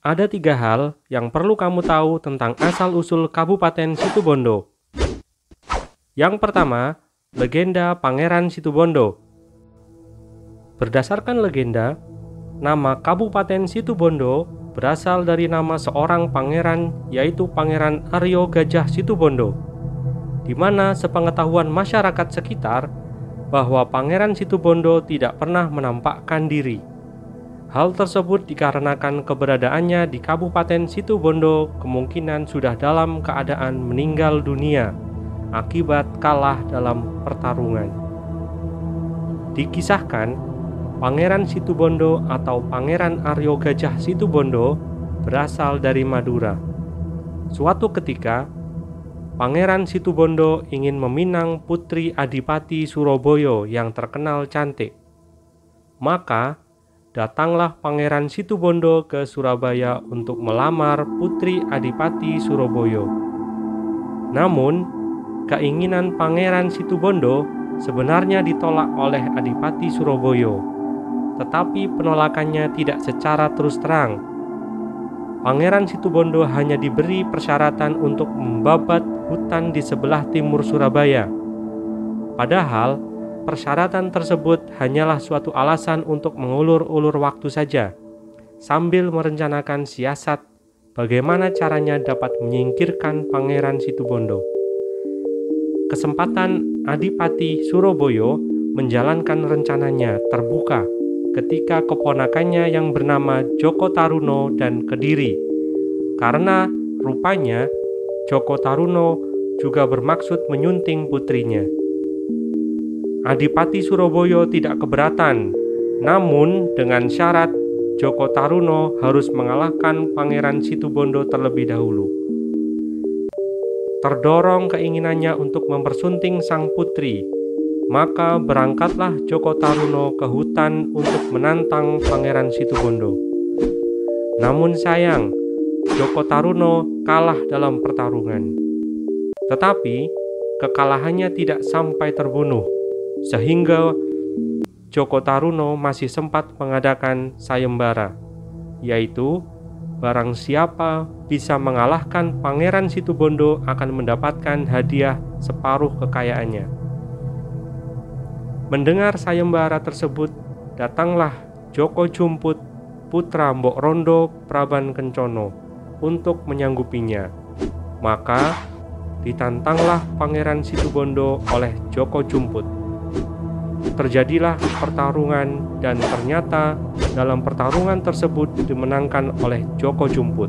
Ada 3 hal yang perlu kamu tahu tentang asal-usul Kabupaten Situbondo. Yang pertama, legenda Pangeran Situbondo. Berdasarkan legenda, nama Kabupaten Situbondo berasal dari nama seorang pangeran, yaitu Pangeran Aryo Gajah Situbondo, di mana sepengetahuan masyarakat sekitar bahwa Pangeran Situbondo tidak pernah menampakkan diri. Hal tersebut dikarenakan keberadaannya di Kabupaten Situbondo kemungkinan sudah dalam keadaan meninggal dunia akibat kalah dalam pertarungan. Dikisahkan, Pangeran Situbondo atau Pangeran Aryo Gajah Situbondo berasal dari Madura. Suatu ketika, Pangeran Situbondo ingin meminang putri Adipati Surabaya yang terkenal cantik. Maka, datanglah Pangeran Situbondo ke Surabaya untuk melamar putri Adipati Surabaya. Namun, keinginan Pangeran Situbondo sebenarnya ditolak oleh Adipati Surabaya, tetapi penolakannya tidak secara terus terang. Pangeran Situbondo hanya diberi persyaratan untuk membabat hutan di sebelah timur Surabaya. Padahal, persyaratan tersebut hanyalah suatu alasan untuk mengulur-ulur waktu saja, sambil merencanakan siasat bagaimana caranya dapat menyingkirkan Pangeran Situbondo. Kesempatan Adipati Surabaya menjalankan rencananya terbuka ketika keponakannya yang bernama Joko Taruno dan Kediri, karena rupanya Joko Taruno juga bermaksud menyunting putrinya. Adipati Surabaya tidak keberatan, namun dengan syarat Joko Taruno harus mengalahkan Pangeran Situbondo terlebih dahulu. Terdorong keinginannya untuk mempersunting sang putri, maka berangkatlah Joko Taruno ke hutan untuk menantang Pangeran Situbondo. Namun sayang, Joko Taruno kalah dalam pertarungan. Tetapi kekalahannya tidak sampai terbunuh, sehingga Joko Taruno masih sempat mengadakan sayembara, yaitu barang siapa bisa mengalahkan Pangeran Situbondo akan mendapatkan hadiah separuh kekayaannya. Mendengar sayembara tersebut, datanglah Joko Jumput, putra Mbok Rondo Praban Kencono, untuk menyanggupinya. Maka ditantanglah Pangeran Situbondo oleh Joko Jumput. Terjadilah pertarungan dan ternyata dalam pertarungan tersebut dimenangkan oleh Joko Jumput.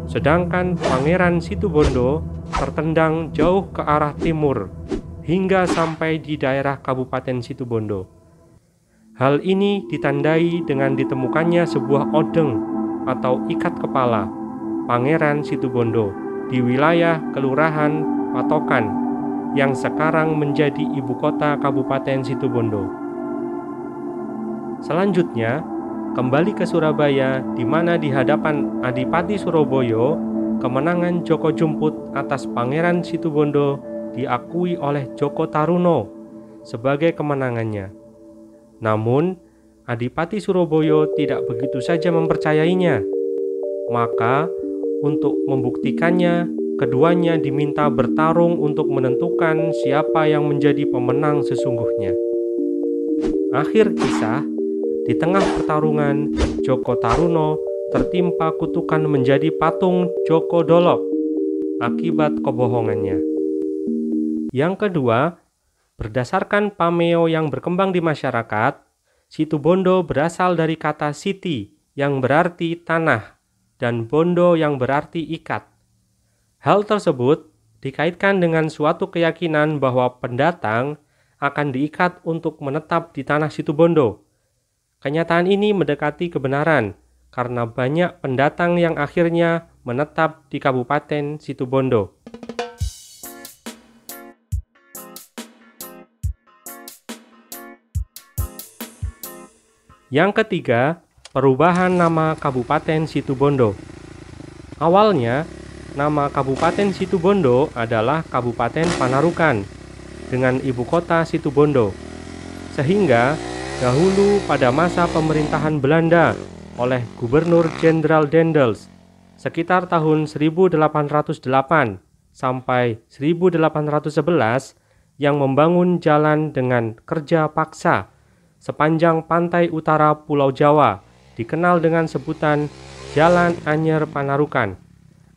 Sedangkan Pangeran Situbondo tertendang jauh ke arah timur hingga sampai di daerah Kabupaten Situbondo. Hal ini ditandai dengan ditemukannya sebuah odeng atau ikat kepala Pangeran Situbondo di wilayah Kelurahan Patokan yang sekarang menjadi ibu kota Kabupaten Situbondo. Selanjutnya, kembali ke Surabaya, di mana di hadapan Adipati Surabaya, kemenangan Joko Jumput atas Pangeran Situbondo diakui oleh Joko Taruno sebagai kemenangannya. Namun, Adipati Surabaya tidak begitu saja mempercayainya. Maka, untuk membuktikannya, keduanya diminta bertarung untuk menentukan siapa yang menjadi pemenang sesungguhnya. Akhir kisah, di tengah pertarungan, Joko Taruno tertimpa kutukan menjadi patung Joko Dolok akibat kebohongannya. Yang kedua, berdasarkan pameo yang berkembang di masyarakat, Situbondo berasal dari kata siti yang berarti tanah dan bondo yang berarti ikat. Hal tersebut dikaitkan dengan suatu keyakinan bahwa pendatang akan diikat untuk menetap di tanah Situbondo. Kenyataan ini mendekati kebenaran karena banyak pendatang yang akhirnya menetap di Kabupaten Situbondo. Yang ketiga, perubahan nama Kabupaten Situbondo. Awalnya, nama Kabupaten Situbondo adalah Kabupaten Panarukan dengan ibu kota Situbondo. Sehingga dahulu pada masa pemerintahan Belanda, oleh Gubernur Jenderal Daendels sekitar tahun 1808 sampai 1811 yang membangun jalan dengan kerja paksa sepanjang pantai utara Pulau Jawa, dikenal dengan sebutan Jalan Anyer Panarukan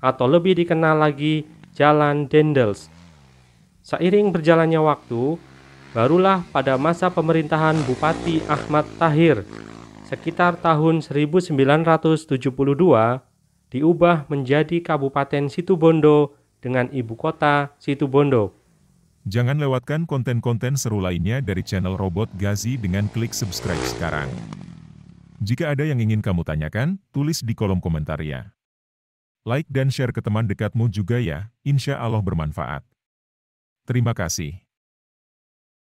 atau lebih dikenal lagi Jalan Daendels. Seiring berjalannya waktu, barulah pada masa pemerintahan Bupati Ahmad Tahir sekitar tahun 1972 diubah menjadi Kabupaten Situbondo dengan ibu kota Situbondo. Jangan lewatkan konten-konten seru lainnya dari channel Robot Gazi dengan klik subscribe sekarang. Jika ada yang ingin kamu tanyakan, tulis di kolom komentar ya. Like dan share ke teman dekatmu juga ya, insya Allah bermanfaat. Terima kasih.